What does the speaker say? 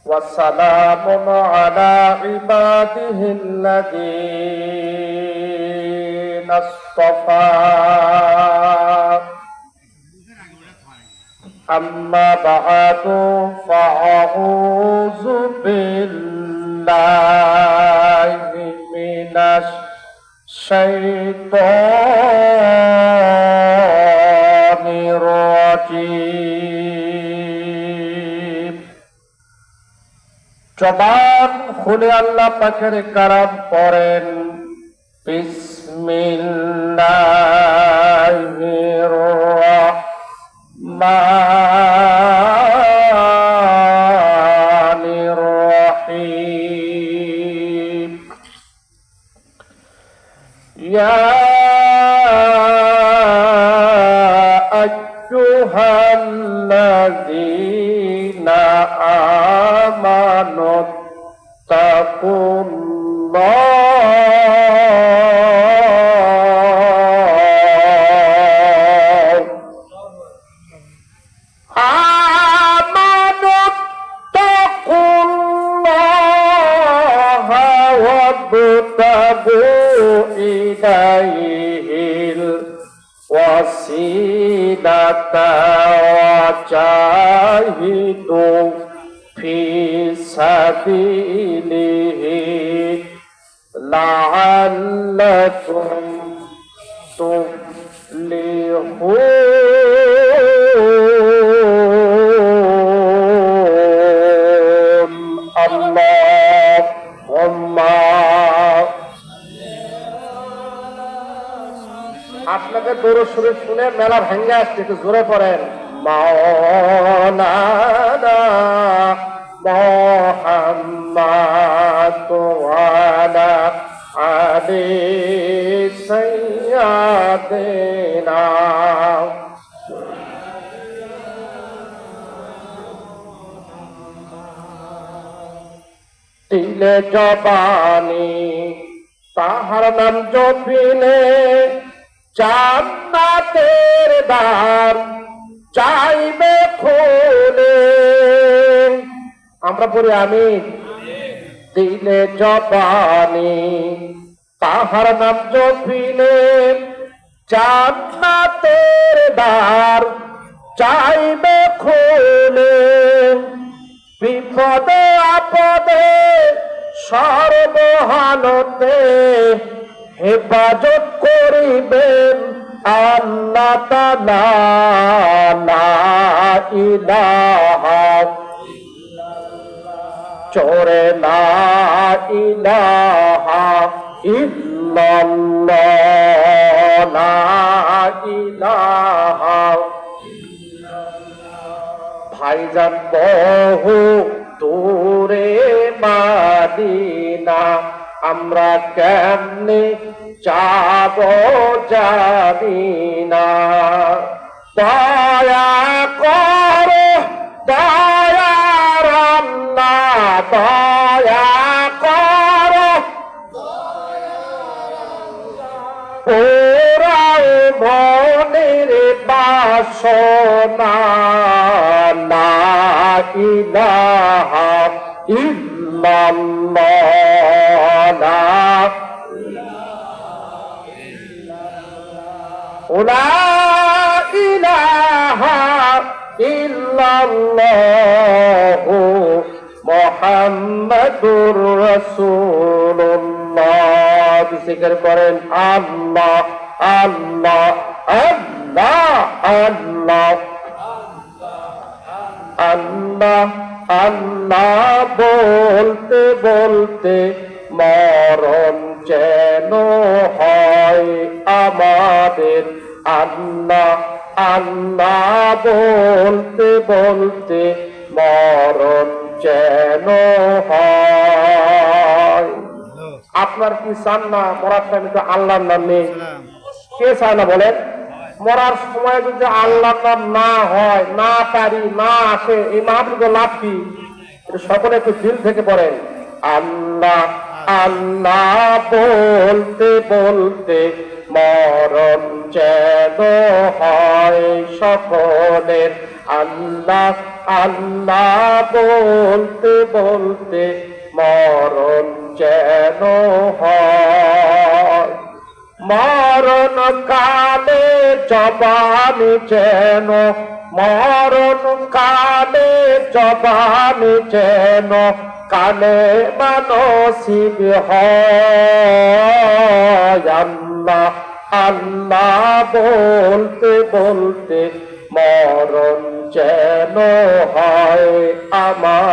وسلام على عباده الذين اصطفى أما بعد فأعوذ بالله من الشيطان الرجيم জবান খুলে আল্লাহ পাকের কালাম পড়েন বিসমিল্লাহির রহমানির রহিম ইয়া আইয়ুহাল্লাযীনা আমানু وجاهدوا في سبيله لعلكم تفلحون اللهم আপনাদের দরুদ শরীফ শুনে মেলা ভেঙে আসছে, একটু জোরে পড়েন মাওলানা মুহাম্মদ ওয়া আলা আলি সাইয়্যিদিনা দিলে জবানি তাহার নাম জপিলে জান্নাতের দ্বার চাইবে খুলে। আমরা পড়ি আমিন। দিলে জবানি তাহার নাম জপিলে জান্নাতের দ্বার চাইবে খুলে। বিপদে আপদে সর্বহালতে হেফাজত করিবেন আল্লাহ তাআলা। লা ইলাহা চোরে লা ইলাহা ইল্লাল্লাহ লা ইলাহা। ভাইজান বহু দূরে মদিনা আমরা কেমনে যাব জানি না। দয়া করো দয়ার আল্লাহ দয়া করো ওরাও মনের বাসনা। লা ইলাহা ইল্লাল্লাহ লা ইলাহা ইল্লাল্লাহু মুহাম্মাদুর রাসূলুল্লাহ। জিকির করেন আল্লাহ আল্লাহ আল্লাহ আল্লাহ আল্লাহ আল্লাহ বলতে বলতে মরণ যেন হয় আমাদের। আল্লাহ আল্লাহ বলতে বলতে মরণ যেন হয়। আপনার কি চান না মরার টাইমে তো আল্লাহর নাম নেই? কে চায় না বলেন? মরার সময় যদি আল্লাহর নাম না হয়, না পারি, না আসে, এই মাহফিল লাভ কি? সকলে একটু দিল থেকে পড়েন আল্লাহ আল্লাহ বলতে বলতে মরণ যেন হয় সকলের আল্লাহ আল্লাহ বলতে বলতে মরণ যেন হয় মরণ কালে জবানি যেন মরণ কালে জবানি যেন কানে মানসিব হয় আল্লাহ আল্লাহ বলতে বলতে মরণ যেন হয় আমার